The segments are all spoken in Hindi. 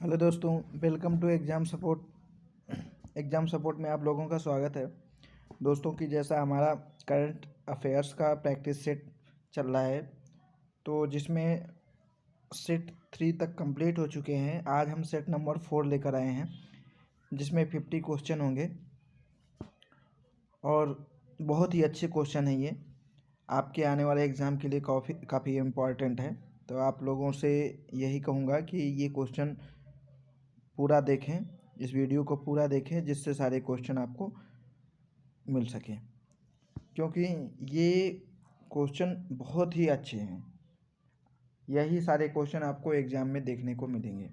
हेलो दोस्तों, वेलकम टू एग्ज़ाम सपोर्ट में आप लोगों का स्वागत है। दोस्तों की जैसा हमारा करंट अफेयर्स का प्रैक्टिस सेट चल रहा है, तो जिसमें सेट 3 तक कंप्लीट हो चुके हैं। आज हम सेट नंबर 4 लेकर आए हैं, जिसमें 50 क्वेश्चन होंगे और बहुत ही अच्छे क्वेश्चन हैं। ये आपके आने वाले एग्ज़ाम के लिए काफ़ी इम्पॉर्टेंट है। तो आप लोगों से यही कहूँगा कि ये क्वेश्चन पूरा देखें, इस वीडियो को पूरा देखें, जिससे सारे क्वेश्चन आपको मिल सकें, क्योंकि ये क्वेश्चन बहुत ही अच्छे हैं। यही सारे क्वेश्चन आपको एग्ज़ाम में देखने को मिलेंगे।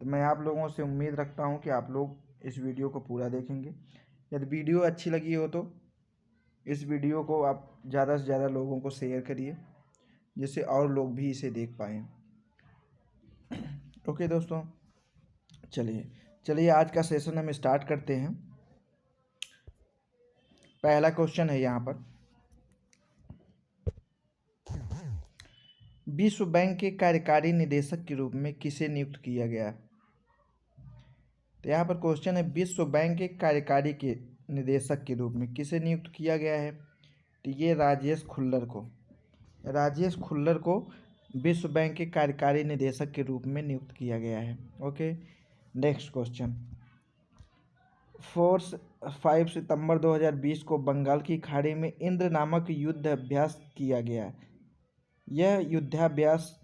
तो मैं आप लोगों से उम्मीद रखता हूँ कि आप लोग इस वीडियो को पूरा देखेंगे। यदि वीडियो अच्छी लगी हो तो इस वीडियो को आप ज़्यादा से ज़्यादा लोगों को शेयर करिए, जिससे और लोग भी इसे देख पाएँ। ओके दोस्तों, चलिए आज का सेशन हम स्टार्ट करते हैं। पहला क्वेश्चन है यहाँ पर, विश्व बैंक के कार्यकारी निदेशक के रूप में किसे नियुक्त किया गया? तो यहाँ पर क्वेश्चन है, विश्व बैंक के कार्यकारी के निदेशक के रूप में किसे नियुक्त किया गया है? तो ये राजेश खुल्लर को विश्व बैंक के कार्यकारी निदेशक के रूप में नियुक्त किया गया है। ओके, नेक्स्ट क्वेश्चन, 5 सितंबर 2020 को बंगाल की खाड़ी में इंद्र नामक युद्ध अभ्यास किया गया। यह युद्धाभ्यास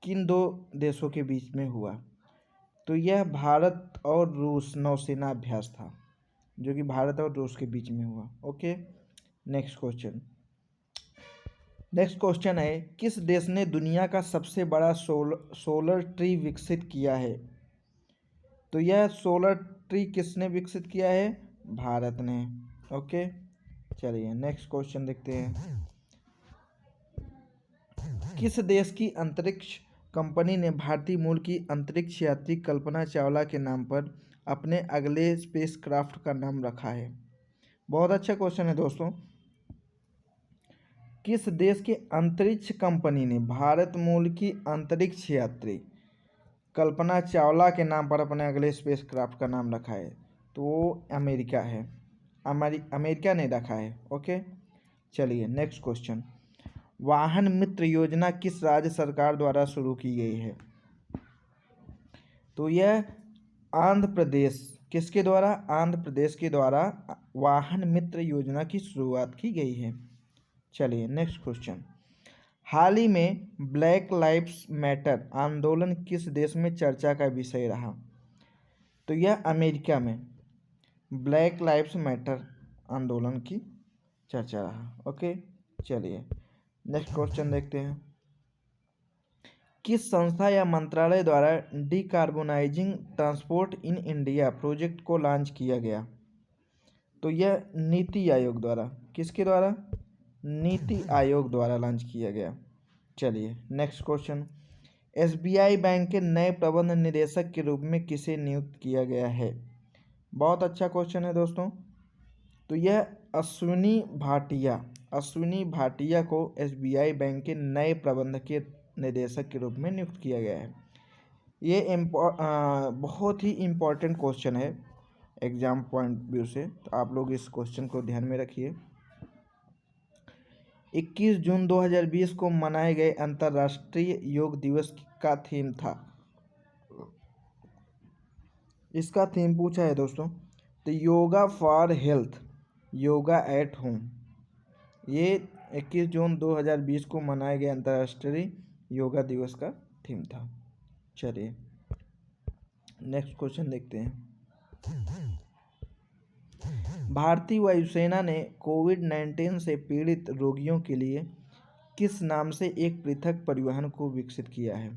किन दो देशों के बीच में हुआ? तो यह भारत और रूस नौसेना अभ्यास था, जो कि भारत और रूस के बीच में हुआ। ओके, नेक्स्ट क्वेश्चन है, किस देश ने दुनिया का सबसे बड़ा सोलर ट्री विकसित किया है? तो यह सोलर ट्री किसने विकसित किया है? भारत ने। ओके, चलिए नेक्स्ट क्वेश्चन देखते हैं, किस देश की अंतरिक्ष कंपनी ने भारतीय मूल की अंतरिक्ष यात्री कल्पना चावला के नाम पर अपने अगले स्पेसक्राफ्ट का नाम रखा है? बहुत अच्छा क्वेश्चन है दोस्तों। किस देश की अंतरिक्ष कंपनी ने भारत मूल की अंतरिक्ष यात्री कल्पना चावला के नाम पर अपने अगले स्पेसक्राफ्ट का नाम रखा है? तो वो अमेरिका है, अमेरिका ने रखा है। ओके, चलिए नेक्स्ट क्वेश्चन, वाहन मित्र योजना किस राज्य सरकार द्वारा शुरू की गई है? तो यह आंध्र प्रदेश, किसके द्वारा? आंध्र प्रदेश के द्वारा वाहन मित्र योजना की शुरुआत की गई है। चलिए नेक्स्ट क्वेश्चन, हाल ही में ब्लैक लाइव्स मैटर आंदोलन किस देश में चर्चा का विषय रहा? तो यह अमेरिका में ब्लैक लाइव्स मैटर आंदोलन की चर्चा रहा। ओके, चलिए नेक्स्ट क्वेश्चन देखते हैं, किस संस्था या मंत्रालय द्वारा डिकार्बोनाइजिंग ट्रांसपोर्ट इन इंडिया प्रोजेक्ट को लॉन्च किया गया? तो यह नीति आयोग द्वारा, किसके द्वारा? नीति आयोग द्वारा लॉन्च किया गया। चलिए नेक्स्ट क्वेश्चन, एसबीआई बैंक के नए प्रबंध निदेशक के रूप में किसे नियुक्त किया गया है? बहुत अच्छा क्वेश्चन है दोस्तों। तो यह अश्विनी भाटिया को एसबीआई बैंक के नए प्रबंध के निदेशक के रूप में नियुक्त किया गया है। ये बहुत ही इम्पोर्टेंट क्वेश्चन है एग्जाम पॉइंट व्यू से, तो आप लोग इस क्वेश्चन को ध्यान में रखिए। 21 जून 2020 को मनाए गए अंतर्राष्ट्रीय योग दिवस का थीम था, इसका थीम पूछा है दोस्तों, तो yoga for health, yoga at home. ये 21 जून 2020 को मनाए गए अंतर्राष्ट्रीय योगा दिवस का थीम था। चलिए नेक्स्ट क्वेश्चन देखते हैं, भारतीय वायुसेना ने कोविड-19 से पीड़ित रोगियों के लिए किस नाम से एक पृथक परिवहन को विकसित किया है?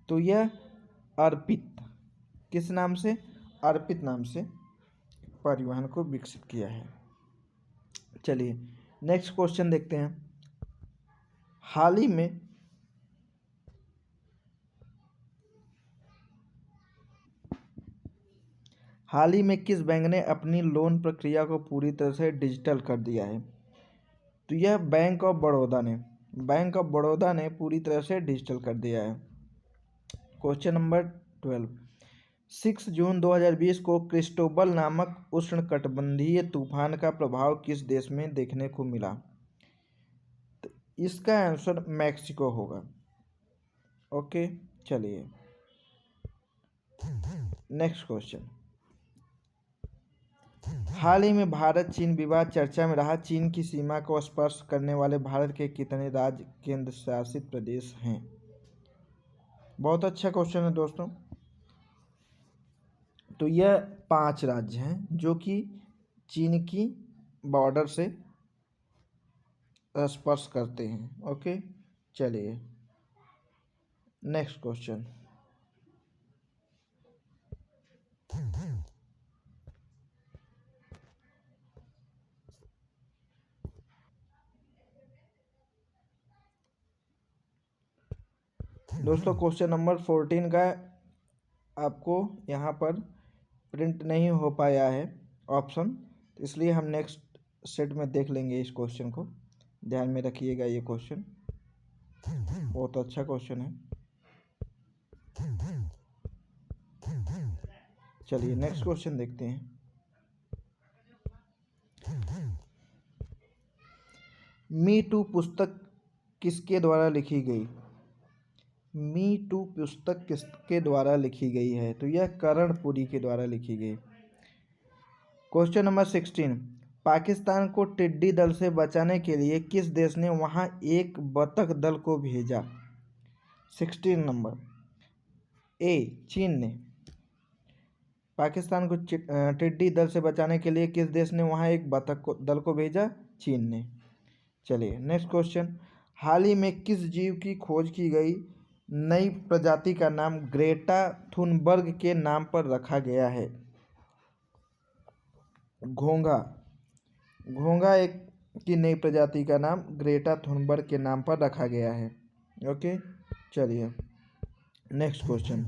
तो यह अर्पित, किस नाम से? अर्पित नाम से परिवहन को विकसित किया है। चलिए नेक्स्ट क्वेश्चन देखते हैं, हाल ही में किस बैंक ने अपनी लोन प्रक्रिया को पूरी तरह से डिजिटल कर दिया है? तो यह बैंक ऑफ बड़ौदा ने पूरी तरह से डिजिटल कर दिया है। Question number 12। 6 जून 2020 को क्रिस्टोबल नामक उष्णकटिबंधीय तूफान का प्रभाव किस देश में देखने को मिला? तो इसका आंसर मैक्सिको होगा। ओके, चलिए नेक्स्ट क्वेश्चन। हाल ही में भारत चीन विवाद चर्चा में रहा। चीन की सीमा को स्पर्श करने वाले भारत के कितने राज्य केंद्र शासित प्रदेश हैं? बहुत अच्छा क्वेश्चन है दोस्तों। तो यह 5 राज्य हैं जो कि चीन की बॉर्डर से स्पर्श करते हैं। ओके, चलिए नेक्स्ट क्वेश्चन। दोस्तों क्वेश्चन नंबर 14 का आपको यहाँ पर प्रिंट नहीं हो पाया है ऑप्शन, इसलिए हम नेक्स्ट सेट में देख लेंगे इस क्वेश्चन को। ध्यान में रखिएगा, ये क्वेश्चन बहुत अच्छा क्वेश्चन है। चलिए नेक्स्ट क्वेश्चन देखते हैं। मी टू पुस्तक किसके द्वारा लिखी गई? मी टू पुस्तक किसके द्वारा लिखी गई है? तो यह कर्णपुरी के द्वारा लिखी गई। Question number 16। पाकिस्तान को टिड्डी दल से बचाने के लिए किस देश ने वहां एक बतख दल को भेजा? 16 नंबर। ए, चीन ने। पाकिस्तान को टिड्डी दल से बचाने के लिए किस देश ने वहां एक बतख दल को भेजा? चीन ने। चलिए नेक्स्ट क्वेश्चन। हाल ही में किस जीव की खोज की गई नई प्रजाति का नाम ग्रेटा थुनबर्ग के नाम पर रखा गया है? घोंघा। घोंघा एक की नई प्रजाति का नाम ग्रेटा थुनबर्ग के नाम पर रखा गया है। ओके, चलिए नेक्स्ट क्वेश्चन।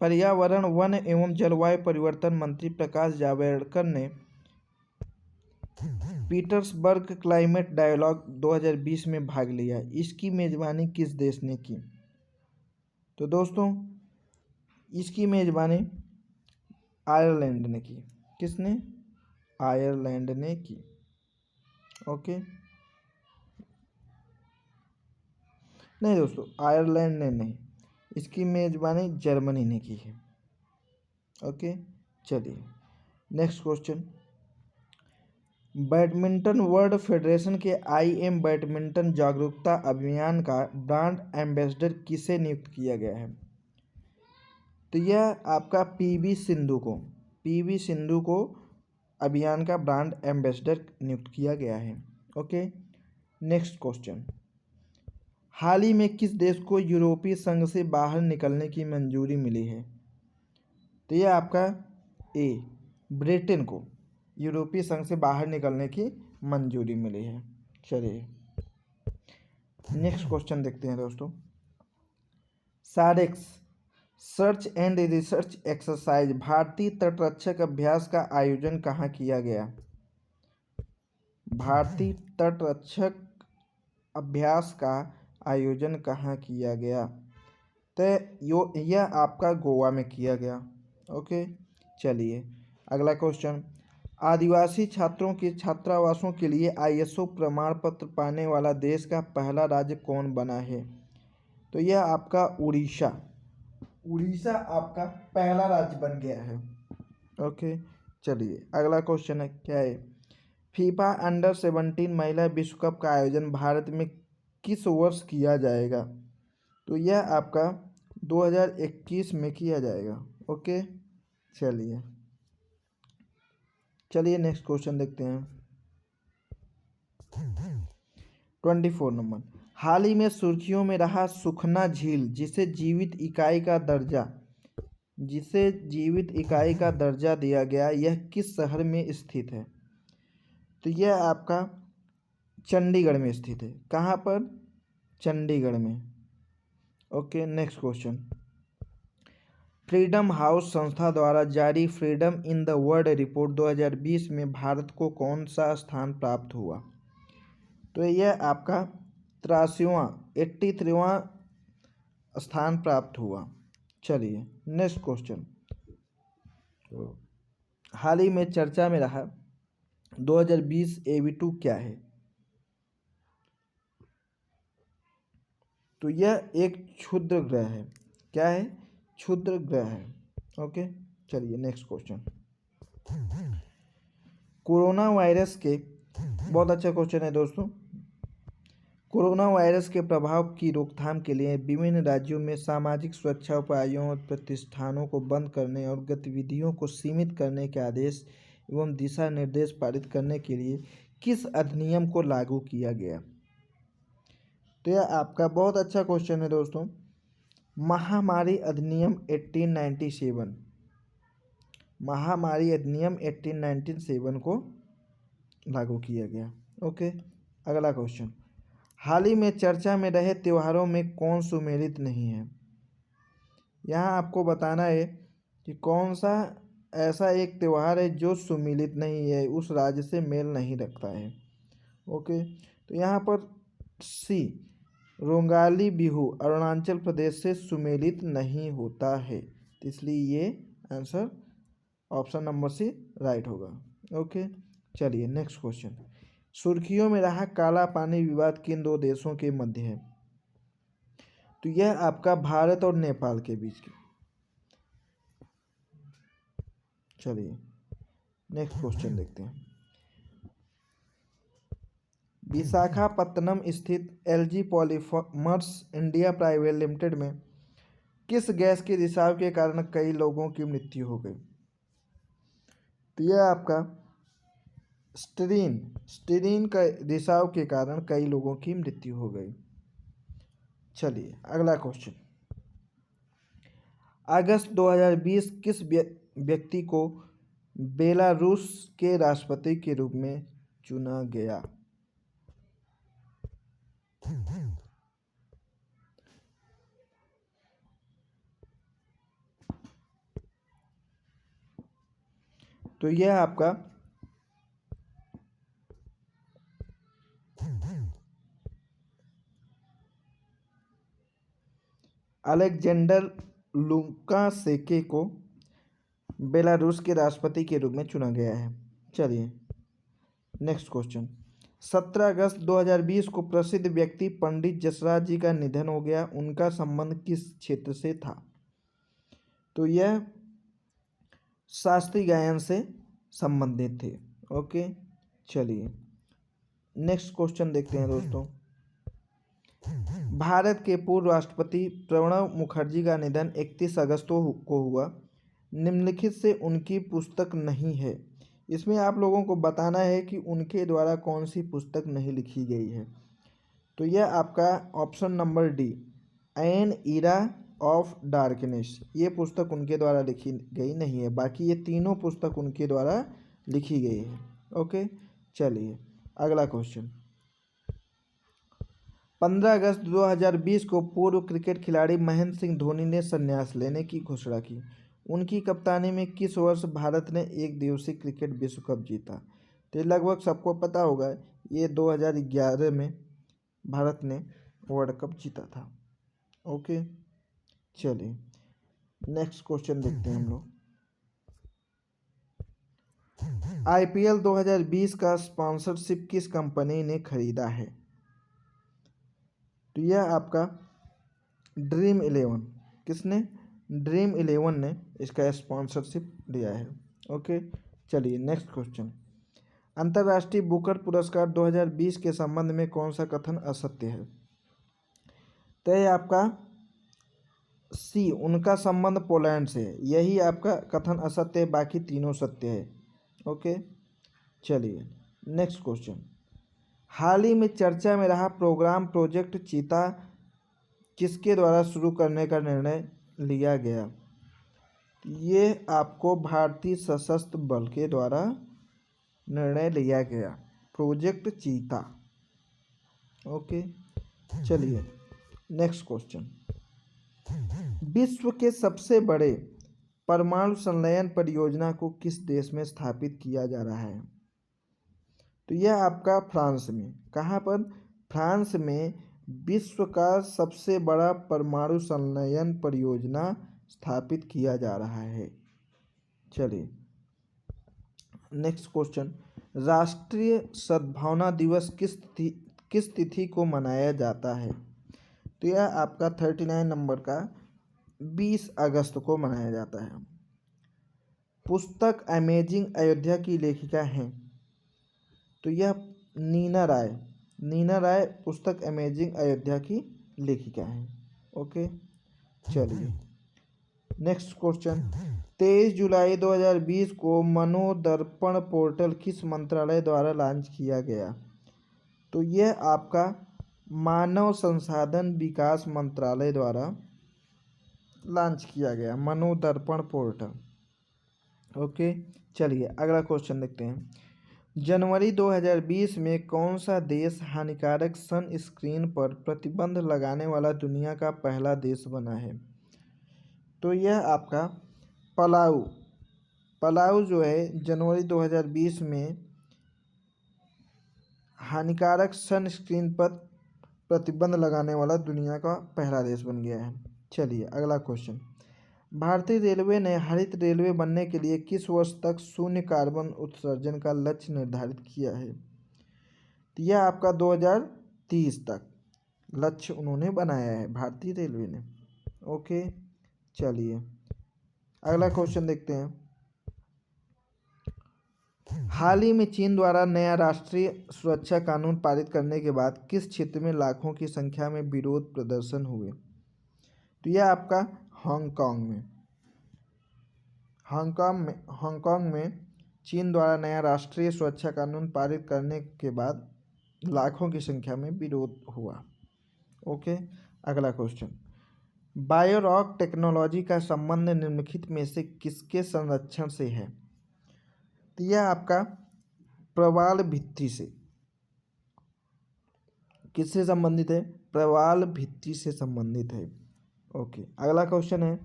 पर्यावरण वन एवं जलवायु परिवर्तन मंत्री प्रकाश जावड़ेकर ने पीटर्सबर्ग क्लाइमेट डायलॉग 2020 में भाग लिया। इसकी मेजबानी किस देश ने की? तो दोस्तों इसकी मेजबानी आयरलैंड ने की। किसने? आयरलैंड ने की। ओके, नहीं दोस्तों, आयरलैंड ने नहीं, इसकी मेजबानी जर्मनी ने की है। ओके, चलिए next question. Badminton world federation के IM बैडमिंटन जागरूकता अभियान का ब्रांड एम्बेसडर किसे नियुक्त किया गया है? तो यह आपका पीवी सिंधु को अभियान का ब्रांड एम्बेसडर नियुक्त किया गया है। Okay, next question. हाल ही में किस देश को यूरोपीय संघ से बाहर निकलने की मंजूरी मिली है? तो यह आपका ए, ब्रिटेन को यूरोपीय संघ से बाहर निकलने की मंजूरी मिली है। चलिए नेक्स्ट क्वेश्चन देखते हैं दोस्तों। SAREX search and research exercise भारतीय तटरक्षक अभ्यास का आयोजन कहाँ किया गया? भारतीय तटरक्षक अभ्यास का आयोजन कहाँ किया गया? तो यह आपका गोवा में किया गया। ओके, चलिए अगला क्वेश्चन। आदिवासी छात्रों के छात्रावासों के लिए ISO प्रमाण पत्र पाने वाला देश का पहला राज्य कौन बना है? तो यह आपका उड़ीसा आपका पहला राज्य बन गया है। ओके, चलिए अगला क्वेश्चन है क्या है? फीफा अंडर 17 महिला विश्व कप का आयोजन भारत में किस वर्ष किया जाएगा? तो यह आपका 2021 में किया जाएगा। ओके, चलिए नेक्स्ट क्वेश्चन देखते हैं। 24 नंबर। हाल ही में सुर्खियों में रहा सुखना झील जिसे जीवित इकाई का दर्जा दिया गया, यह किस शहर में स्थित है? तो यह आपका चंडीगढ़ में स्थित है। कहाँ पर? चंडीगढ़ में। Okay, next question. Freedom house संस्था द्वारा जारी freedom in the world report 2020 में भारत को कौन सा स्थान प्राप्त हुआ? तो यह आपका 83वां स्थान प्राप्त हुआ। चलिए नेक्स्ट क्वेश्चन। तो हाल ही में चर्चा में रहा 2020 AV2 क्या है? तो यह एक क्षुद्र ग्रह है। क्या है? क्षुद्र ग्रह है। ओके, चलिए नेक्स्ट क्वेश्चन। कोरोना वायरस के, बहुत अच्छा क्वेश्चन है दोस्तों। कोरोना वायरस के प्रभाव की रोकथाम के लिए विभिन्न राज्यों में सामाजिक सुरक्षा उपायों और प्रतिष्ठानों को बंद करने और गतिविधियों को सीमित करने के आदेश एवं दिशा निर्देश पारित करने के लिए किस अधिनियम को लागू किया गया? तो यह आपका बहुत अच्छा क्वेश्चन है दोस्तों। महामारी अधिनियम 1897, महामारी अधिनियम 1897 को लागू किया गया। ओके, अगला क्वेश्चन। हाल ही में चर्चा में रहे त्योहारों में कौन सुमेलित नहीं है? यहाँ आपको बताना है कि कौन सा ऐसा एक त्यौहार है जो सुमेलित नहीं है, उस राज्य से मेल नहीं रखता है। ओके, तो यहाँ पर सी, रोंगाली बिहू अरुणाचल प्रदेश से सुमेलित नहीं होता है, इसलिए ये answer option number C right होगा। ओके, चलिए नेक्स्ट क्वेश्चन। सुर्खियों में रहा काला पानी विवाद किन दो देशों के मध्य है? तो यह आपका भारत और नेपाल के बीच की। चलिए नेक्स्ट क्वेश्चन देखते हैं। विशाखापत्तनम स्थित LG polymers India private limited में किस गैस के रिसाव के कारण कई लोगों की मृत्यु हो गई? तो यह आपका स्टीरीन का रिसाव के कारण कई लोगों की मृत्यु हो गई। चलिए अगला क्वेश्चन। अगस्त 2020 किस व्यक्ति को बेलारूस के राष्ट्रपति के रूप में चुना गया? तो यह आपका अलेक्जेंडर लुकाशेंको को बेलारूस के राष्ट्रपति के रूप में चुना गया है। चलिए नेक्स्ट क्वेश्चन। 17 अगस्त 2020 को प्रसिद्ध व्यक्ति पंडित जसराज जी का निधन हो गया, उनका संबंध किस क्षेत्र से था? तो यह शास्त्रीय गायन से संबंधित थे। ओके, चलिए नेक्स्ट क्वेश्चन देखते हैं दोस्तों। भारत के पूर्व राष्ट्रपति प्रणब मुखर्जी का निधन 31 अगस्त को हुआ। निम्नलिखित से उनकी पुस्तक नहीं है। इसमें आप लोगों को बताना है कि उनके द्वारा कौन सी पुस्तक नहीं लिखी गई है। तो यह आपका option number D, an era of darkness, ये पुस्तक उनके द्वारा लिखी गई नहीं है। बाकी ये तीनों पुस्तक उनके द्वारा लिखी गई है। ओके, चलिए अगला क्वेश्चन। 15 अगस्त 2020 को पूर्व क्रिकेट खिलाड़ी महेंद्र सिंह धोनी ने संन्यास लेने की घोषणा की। उनकी कप्तानी में किस वर्ष भारत ने एक दिवसीय क्रिकेट विश्व कप जीता? तो लगभग सबको पता होगा, ये 2011 में भारत ने वर्ल्ड कप जीता था। ओके, चलिए नेक्स्ट क्वेश्चन देखते हैं हम लोग। IPL 2020 का स्पॉन्सरशिप किस कंपनी ने खरीदा है? तो यह आपका ड्रीम 11, किसने? ड्रीम 11 ने इसका स्पॉन्सरशिप लिया है। ओके, चलिए नेक्स्ट क्वेश्चन। अंतर्राष्ट्रीय बुकर पुरस्कार 2020 के संबंध में कौन सा कथन असत्य है? तो यह आपका सी, उनका संबंध पोलैंड से है, यही आपका कथन असत्य है, बाकी तीनों सत्य है। ओके, चलिए नेक्स्ट क्वेश्चन। हाल ही में चर्चा में रहा प्रोजेक्ट चीता किसके द्वारा शुरू करने का निर्णय लिया गया? ये आपको भारतीय सशस्त्र बल के द्वारा निर्णय लिया गया, प्रोजेक्ट चीता। ओके, चलिए नेक्स्ट क्वेश्चन। विश्व के सबसे बड़े परमाणु संलयन परियोजना को किस देश में स्थापित किया जा रहा है? तो यह आपका फ्रांस में। कहाँ पर? फ्रांस में विश्व का सबसे बड़ा परमाणु संलयन परियोजना स्थापित किया जा रहा है। चलिए नेक्स्ट क्वेश्चन, राष्ट्रीय सद्भावना दिवस किस तिथि को मनाया जाता है? तो यह आपका 39 नंबर का 20 अगस्त को मनाया जाता है। पुस्तक अमेजिंग अयोध्या की लेखिका हैं, तो यह नीना राय पुस्तक अमेजिंग अयोध्या की लेखिका हैं। ओके चलिए नेक्स्ट क्वेश्चन, 23 जुलाई 2020 को मनोदर्पण पोर्टल किस मंत्रालय द्वारा लॉन्च किया गया? तो यह आपका मानव संसाधन विकास मंत्रालय द्वारा लॉन्च किया गया मनोदर्पण पोर्टल। ओके चलिए अगला क्वेश्चन देखते हैं, जनवरी 2020 में कौन सा देश हानिकारक सनस्क्रीन पर प्रतिबंध लगाने वाला दुनिया का पहला देश बना है? तो यह आपका पलाऊ जो है जनवरी 2020 में हानिकारक सनस्क्रीन पर प्रतिबंध लगाने वाला दुनिया का पहला देश बन गया है। चलिए अगला क्वेश्चन, भारतीय रेलवे ने हरित रेलवे बनने के लिए किस वर्ष तक शून्य कार्बन उत्सर्जन का लक्ष्य निर्धारित किया है? तो यह आपका 2030 तक लक्ष्य उन्होंने बनाया है भारतीय रेलवे ने। ओके चलिए अगला क्वेश्चन देखते हैं, हाल ही में चीन द्वारा नया राष्ट्रीय सुरक्षा कानून पारित करने के बाद किस क्षेत्र में लाखों की संख्या में विरोध प्रदर्शन हुए? तो यह आपका हांगकांग में चीन द्वारा नया राष्ट्रीय सुरक्षा कानून पारित करने के बाद लाखों की संख्या में विरोध हुआ। ओके अगला क्वेश्चन, बायोरॉक टेक्नोलॉजी का संबंध निम्नलिखित में से किसके संरक्षण से है? तो यह आपका प्रवाल भित्ति से, किससे संबंधित है? प्रवाल भित्ति से संबंधित है। ओके अगला क्वेश्चन है,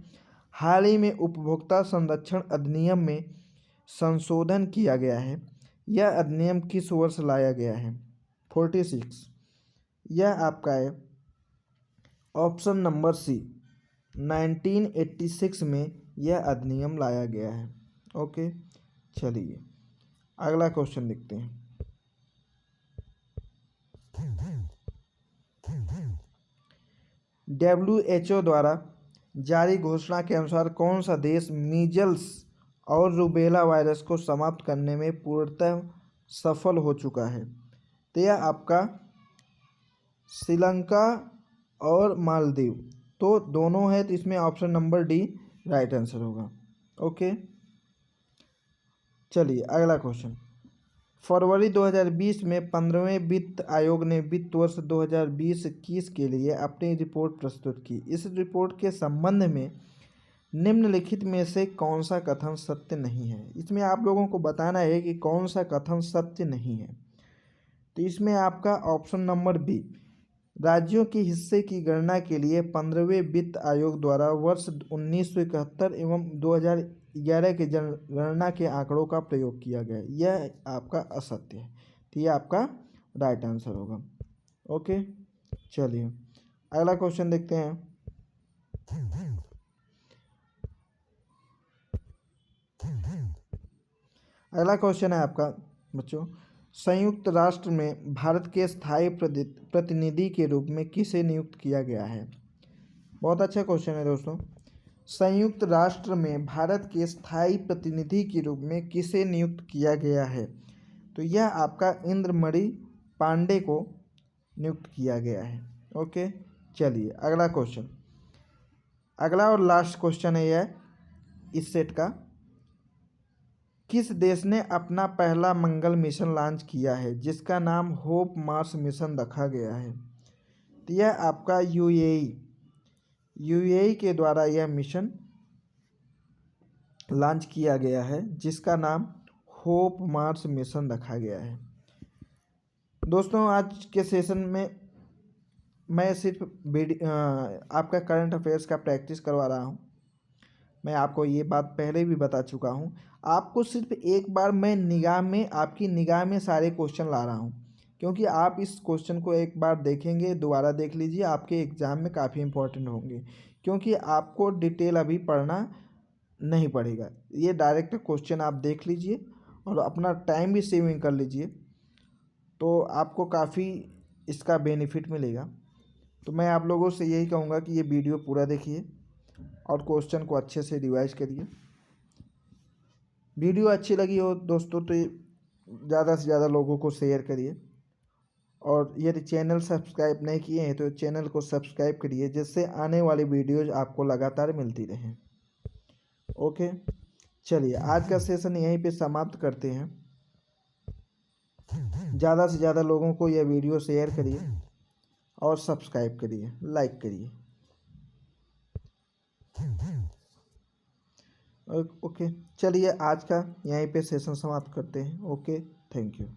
हाल ही में उपभोक्ता संरक्षण अधिनियम में संशोधन किया गया है, यह अधिनियम किस वर्ष लाया गया है? 46। यह आपका है ऑप्शन नंबर सी, 1986 में यह अधिनियम लाया गया है। ओके चलिए अगला क्वेश्चन देखते हैं, WHO द्वारा जारी घोषणा के अनुसार कौन सा देश मीजल्स और रूबेला वायरस को समाप्त करने में पूर्णतः सफल हो चुका है? तो यह आपका श्रीलंका और मालदीव, तो दोनों है, तो इसमें option number D right answer होगा। ओके चलिए अगला क्वेश्चन, फरवरी 2020 में 15वें वित्त आयोग ने वित्त वर्ष 2020-21 के लिए अपनी रिपोर्ट प्रस्तुत की। इस रिपोर्ट के संबंध में निम्नलिखित में से कौन सा कथन सत्य नहीं है? इसमें आप लोगों को बताना है कि कौन सा कथन सत्य नहीं है। तो इसमें आपका ऑप्शन नंबर बी, राज्यों के हिस्से की गणना के लिए 15वें वित्त आयोग द्वारा वर्ष 1971 एवं 2011 के जनगणना के आंकड़ों का प्रयोग किया गया, यह आपका असत्य है। तो यह आपका राइट आंसर होगा। ओके चलिए अगला क्वेश्चन देखते हैं, अगला क्वेश्चन है आपका बच्चों, संयुक्त राष्ट्र में भारत के स्थायी प्रतिनिधि के रूप में किसे नियुक्त किया गया है? बहुत अच्छा क्वेश्चन है दोस्तों, संयुक्त राष्ट्र में भारत के स्थायी प्रतिनिधि के रूप में किसे नियुक्त किया गया है? तो यह आपका इंद्रमणि पांडे को नियुक्त किया गया है। ओके चलिए अगला क्वेश्चन, अगला और लास्ट क्वेश्चन है यह इस सेट का, किस देश ने अपना पहला मंगल मिशन लॉन्च किया है जिसका नाम होप मार्स मिशन रखा गया है? तो यह आपका यूएई के द्वारा यह मिशन लॉन्च किया गया है जिसका नाम होप मार्स मिशन रखा गया है। दोस्तों आज के सेशन में मैं सिर्फ आपका करंट अफेयर्स का प्रैक्टिस करवा रहा हूँ। मैं आपको ये बात पहले भी बता चुका हूँ, आपको सिर्फ एक बार मैं आपकी निगाह में सारे क्वेश्चन ला रहा हूँ। क्योंकि आप इस क्वेश्चन को एक बार देखेंगे, दोबारा देख लीजिए, आपके एग्ज़ाम में काफ़ी इंपॉर्टेंट होंगे, क्योंकि आपको डिटेल अभी पढ़ना नहीं पड़ेगा। ये डायरेक्ट क्वेश्चन आप देख लीजिए और अपना टाइम भी सेविंग कर लीजिए, तो आपको काफ़ी इसका बेनिफिट मिलेगा। तो मैं आप लोगों से यही कहूँगा कि ये वीडियो पूरा देखिए और क्वेश्चन को अच्छे से रिवाइज करिए। वीडियो अच्छी लगी हो दोस्तों तो ज़्यादा से ज़्यादा लोगों को शेयर करिए, और यदि चैनल सब्सक्राइब नहीं किए हैं तो चैनल को सब्सक्राइब करिए, जिससे आने वाली वीडियोज़ आपको लगातार मिलती रहें। ओके, चलिए आज का सेशन यहीं पे समाप्त करते हैं। ज़्यादा से ज़्यादा लोगों को यह वीडियो शेयर करिए और सब्सक्राइब करिए, लाइक करिए। ओके, चलिए आज का यहीं पे सेशन समाप्त करते हैं। Okay, thank you.